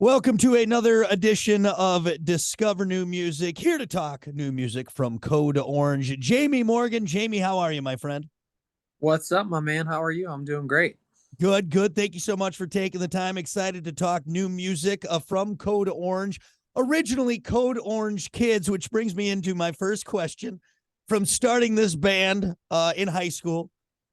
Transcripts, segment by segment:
Welcome to another edition of Discover New Music. Here to talk new music from Code Orange. Jami Morgan. Jami, how are you, my friend? What's up, my man? How are you? I'm doing great. Good, good. Thank you so much for taking the time. Excited to talk new music from Code Orange. Originally Code Orange Kids, which brings me into my first question. From starting this band in high school,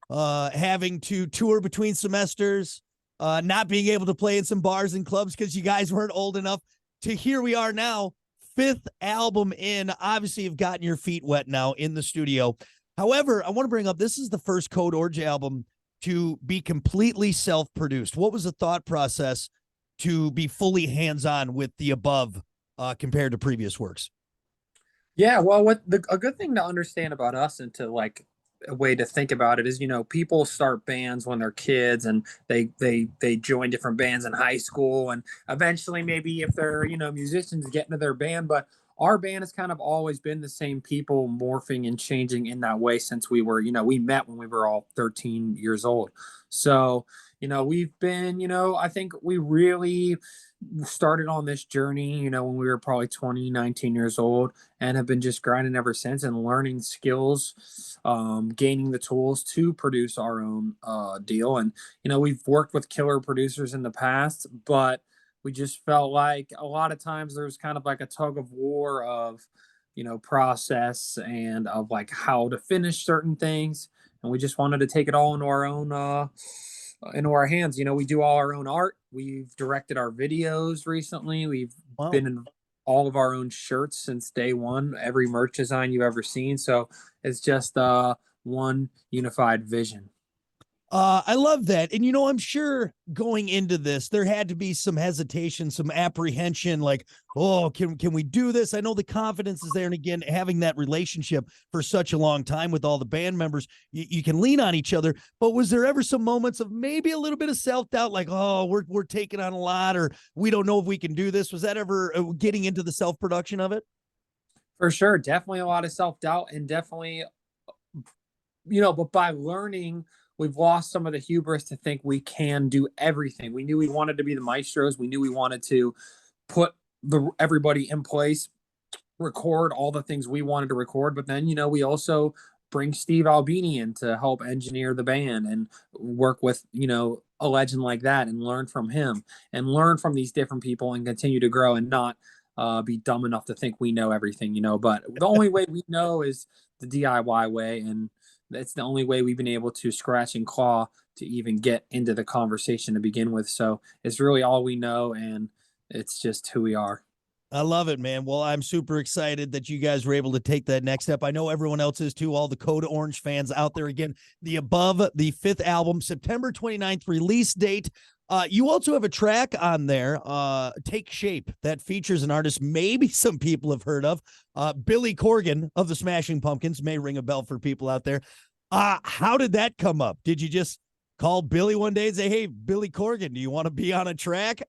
having to tour between semesters, not being able to play in some bars and clubs because you guys weren't old enough, to here we are now, fifth album in. Obviously, you've gotten your feet wet now in the studio. However, I want to bring up, this is the first Code Orange album to be completely self-produced. What was the thought process to be fully hands-on with the above compared to previous works? Yeah, well, a good thing to understand about us and to like a way to think about it is, people start bands when they're kids and they join different bands in high school and eventually maybe if they're, musicians get into their band, but our band has kind of always been the same people morphing and changing in that way since we met when we were all 13 years old. So, we've been, I think we really started on this journey, when we were probably 20, 19 years old and have been just grinding ever since and learning skills, gaining the tools to produce our own deal. And, we've worked with killer producers in the past, but we just felt like a lot of times there was kind of like a tug of war of, process and of like how to finish certain things. And we just wanted to take it all into our own, into our hands. We do all our own art. We've directed our videos recently. We've Wow. been in all of our own shirts since day one, every merch design you've ever seen. So it's just one unified vision. I love that. And, I'm sure going into this, there had to be some hesitation, some apprehension, like, oh, can we do this? I know the confidence is there. And again, having that relationship for such a long time with all the band members, you can lean on each other. But was there ever some moments of maybe a little bit of self-doubt, like, oh, we're taking on a lot, or we don't know if we can do this? Was that ever getting into the self-production of it? For sure. Definitely a lot of self doubt and definitely, but by learning, we've lost some of the hubris to think we can do everything. We knew we wanted to be the maestros. We knew we wanted to put everybody in place, record all the things we wanted to record. But then, we also bring Steve Albini in to help engineer the band and work with, a legend like that and learn from him and learn from these different people and continue to grow and not be dumb enough to think we know everything, But the only way we know is the DIY way. And that's the only way we've been able to scratch and claw to even get into the conversation to begin with. So it's really all we know. And it's just who we are. I love it, man. Well, I'm super excited that you guys were able to take that next step. I know everyone else is too, all the Code Orange fans out there. Again, the above, the fifth album, September 29th release date. You also have a track on there, Take Shape, that features an artist maybe some people have heard of. Billy Corgan of the Smashing Pumpkins may ring a bell for people out there. How did that come up? Did you just call Billy one day and say, hey, Billy Corgan, do you want to be on a track?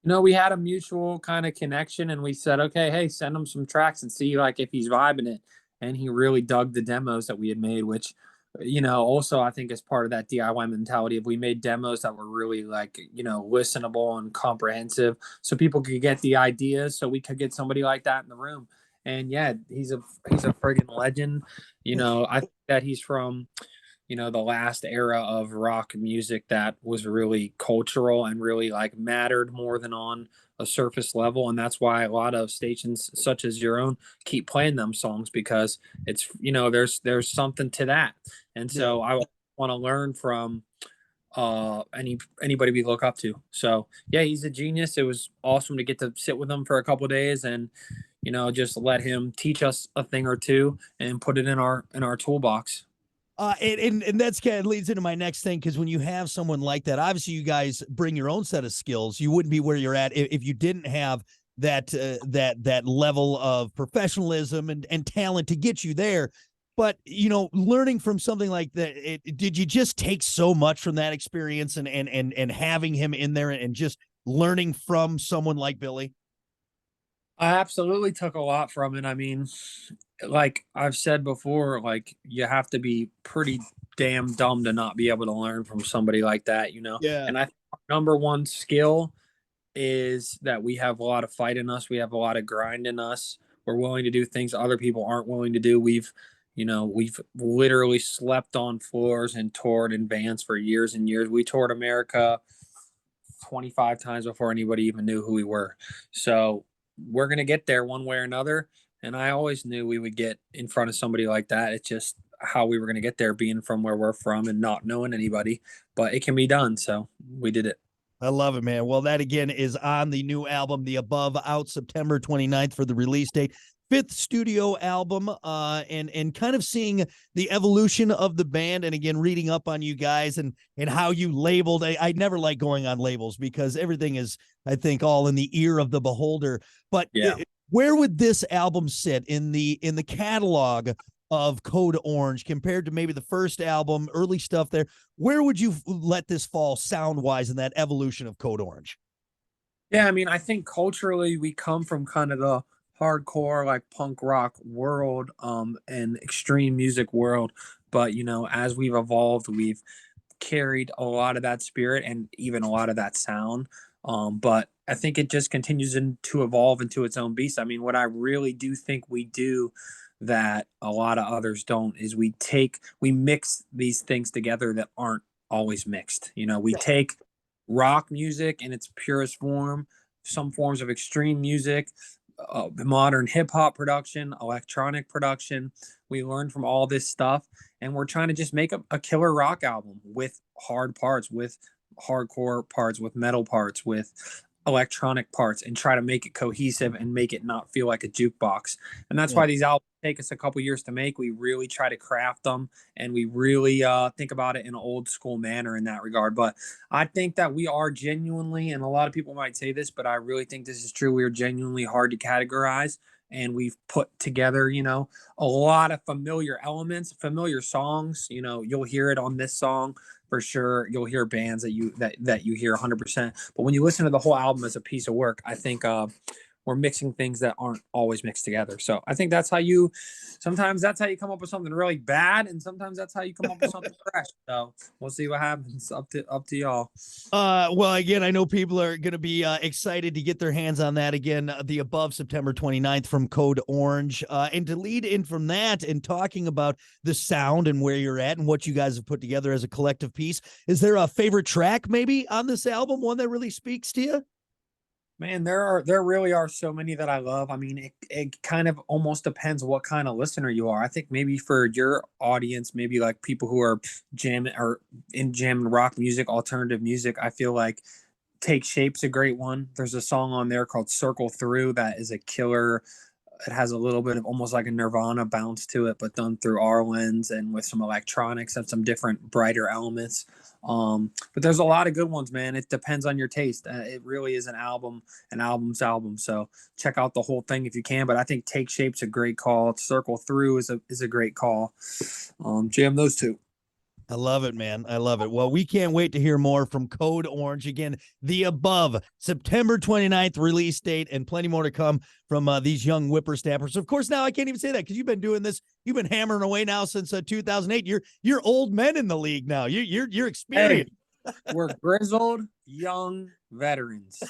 We had a mutual kind of connection and we said, okay, hey, send him some tracks and see like if he's vibing it. And he really dug the demos that we had made, which, also I think is part of that DIY mentality of we made demos that were really like, listenable and comprehensive so people could get the ideas so we could get somebody like that in the room. And yeah, he's a friggin' legend. I think that he's from the last era of rock music that was really cultural and really like mattered more than on a surface level. And that's why a lot of stations such as your own keep playing them songs because it's, there's something to that. And Yeah. so I want to learn from anybody we look up to. So yeah, he's a genius. It was awesome to get to sit with him for a couple of days and just let him teach us a thing or two and put it in our toolbox. And that's kind of leads into my next thing, because when you have someone like that, obviously you guys bring your own set of skills. You wouldn't be where you're at if you didn't have that level of professionalism and talent to get you there. But learning from something like that, did you just take so much from that experience and having him in there and just learning from someone like Billy? I absolutely took a lot from it. I mean, like I've said before, like you have to be pretty damn dumb to not be able to learn from somebody like that. Yeah. And I think our number one skill is that we have a lot of fight in us. We have a lot of grind in us. We're willing to do things other people aren't willing to do. We've literally slept on floors and toured in bands for years and years. We toured America 25 times before anybody even knew who we were. So we're going to get there one way or another. And I always knew we would get in front of somebody like that. It's just how we were going to get there, being from where we're from and not knowing anybody, but it can be done. So we did it. I love it, man. Well, that again is on the new album, The Above, out September 29th for the release date. Fifth studio album, and kind of seeing the evolution of the band, and again reading up on you guys and how you labeled. I never like going on labels because everything is, I think, all in the ear of the beholder. But Yeah. Where would this album sit in the catalog of Code Orange compared to maybe the first album, early stuff there? Where would you let this fall sound wise in that evolution of Code Orange? Yeah, I mean, I think culturally we come from kind of the hardcore like punk rock world and extreme music world, but as we've evolved, we've carried a lot of that spirit and even a lot of that sound. But I think it just continues to evolve into its own beast. I mean, what I really do think we do that a lot of others don't is we mix these things together that aren't always mixed. We take rock music in its purest form, some forms of extreme music, modern hip hop production, electronic production. We learned from all this stuff, and we're trying to just make a killer rock album with hard parts, with hardcore parts, with metal parts, with electronic parts, and try to make it cohesive and make it not feel like a jukebox. And that's why these albums take us a couple years to make. We really try to craft them, and we really think about it in an old school manner in that regard. But I think that we are genuinely, and a lot of people might say this, but I really think this is true, we are genuinely hard to categorize. And we've put together, a lot of familiar elements, familiar songs. You'll hear it on this song for sure. You'll hear bands that you hear 100%. But when you listen to the whole album as a piece of work, I think we're mixing things that aren't always mixed together. So I think sometimes that's how you come up with something really bad, and sometimes that's how you come up with something fresh. So we'll see what happens. Up to y'all. Well, again, I know people are going to be excited to get their hands on that again, The Above, September 29th from Code Orange. And to lead in from that and talking about the sound and where you're at and what you guys have put together as a collective piece, is there a favorite track maybe on this album, one that really speaks to you? Man, there really are so many that I love. I mean, it kind of almost depends what kind of listener you are. I think maybe for your audience, maybe like people who are jam and rock music, alternative music, I feel like Take Shape's a great one. There's a song on there called Circle Through that is a killer. It has a little bit of almost like a Nirvana bounce to it, but done through our lens and with some electronics and some different brighter elements. But there's a lot of good ones, man. It depends on your taste. It really is an album's album. So check out the whole thing if you can. But I think Take Shape's a great call. Circle Through is a great call. Jam those two. I love it, man. I love it. Well, we can't wait to hear more from Code Orange. Again, The Above, September 29th release date, and plenty more to come from these young whippersnappers. Of course, now I can't even say that because you've been doing this. You've been hammering away now since 2008. You're old men in the league now. You're experienced. Hey, we're grizzled young veterans.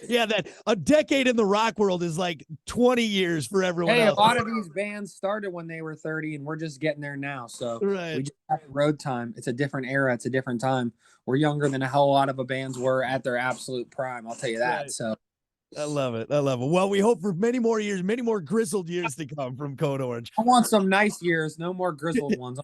Yeah, that a decade in the rock world is like 20 years for everyone else. A lot of these bands started when they were 30, and we're just getting there now. So we just have road time. It's a different era. It's a different time. We're younger than a hell of a lot of bands were at their absolute prime. I'll tell you that. Right. So I love it. I love it. Well, we hope for many more years, many more grizzled years to come from Code Orange. I want some nice years, no more grizzled ones.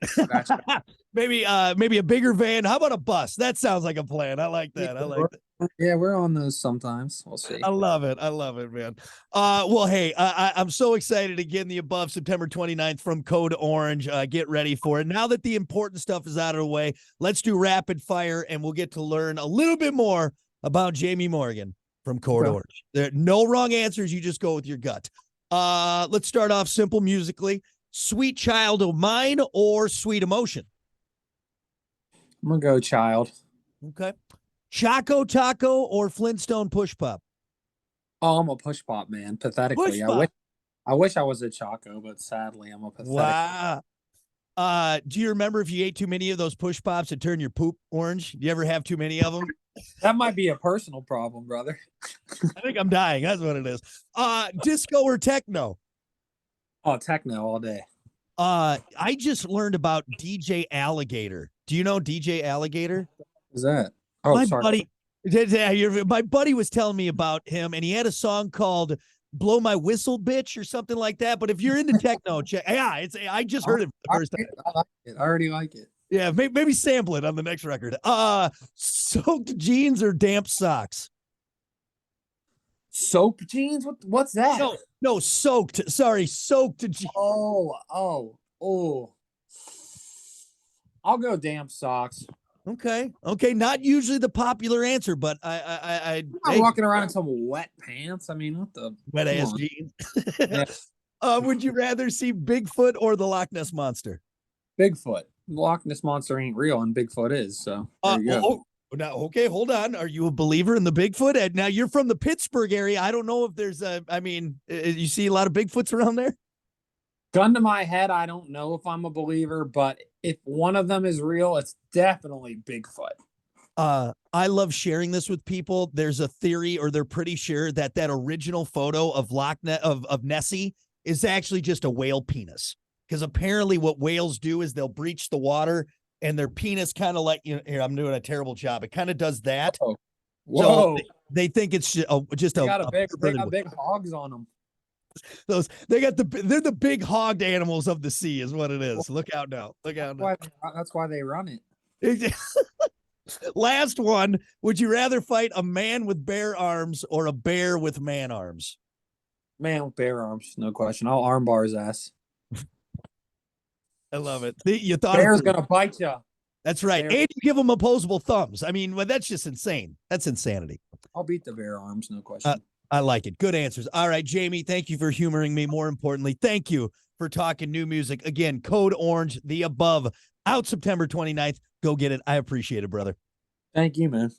Maybe a bigger van. How about a bus? That sounds like a plan. I like that. I like that. Yeah, we're on those sometimes. We'll see. I love it. I love it, man. Well, hey, I'm so excited again. The Above, September 29th from Code Orange. Get ready for it. Now that the important stuff is out of the way, let's do rapid fire, and we'll get to learn a little bit more about Jami Morgan from Code Orange. There are no wrong answers. You just go with your gut. Let's start off simple musically. Sweet Child of Mine or Sweet Emotion? I'm going to go Child. Okay. Choco Taco or Flintstone Push Pop? Oh, I'm a Push Pop, man. Pathetically. I wish I was a Choco, but sadly I'm a pathetic. Wow. Do you remember if you ate too many of those Push Pops, it turned your poop orange? Do you ever have too many of them? That might be a personal problem, brother. I think I'm dying. That's what it is. Disco or techno? Oh, techno all day. I just learned about DJ Alligator. Do you know DJ Alligator? What's that? Oh, My sorry. buddy, my buddy was telling me about him, and he had a song called "Blow My Whistle, Bitch" or something like that. But if you're into techno, check. Yeah, I just heard it for the first time. I like it. I already like it. Yeah, maybe sample it on the next record. Soaked jeans or damp socks? Soap jeans? What's that? No, soaked. Sorry, soaked jeans. Oh. I'll go damp socks. Okay. Not usually the popular answer, but I'm not walking around in some wet pants. I mean, what the wet ass jeans. Yeah. Would you rather see Bigfoot or the Loch Ness Monster? Bigfoot. Loch Ness Monster ain't real, and Bigfoot is. So there you go. Now, okay, hold on. Are you a believer in the Bigfoot? Now you're from the Pittsburgh area. I don't know if there's you see a lot of Bigfoots around there? Gun to my head, I don't know if I'm a believer, but if one of them is real, it's definitely Bigfoot. I love sharing this with people. There's a theory, or they're pretty sure that original photo of of Nessie is actually just a whale penis. Because apparently what whales do is they'll breach the water and their penis kind of like, here, I'm doing a terrible job. It kind of does that. Whoa. So they think it's just they got big hogs on them. They're the big hogged animals of the sea is what it is. Look out now. That's why they run it. Last one. Would you rather fight a man with bare arms or a bear with man arms? Man with bare arms, no question. I'll armbar his ass. I love it. You thought bear's gonna bite you. That's right. Bear. And you give them opposable thumbs. I mean, well, that's just insane. That's insanity. I'll beat the bare arms, no question. I like it. Good answers. All right, Jamie, thank you for humoring me. More importantly, thank you for talking new music. Again, Code Orange, The Above, out September 29th. Go get it. I appreciate it, brother. Thank you, man.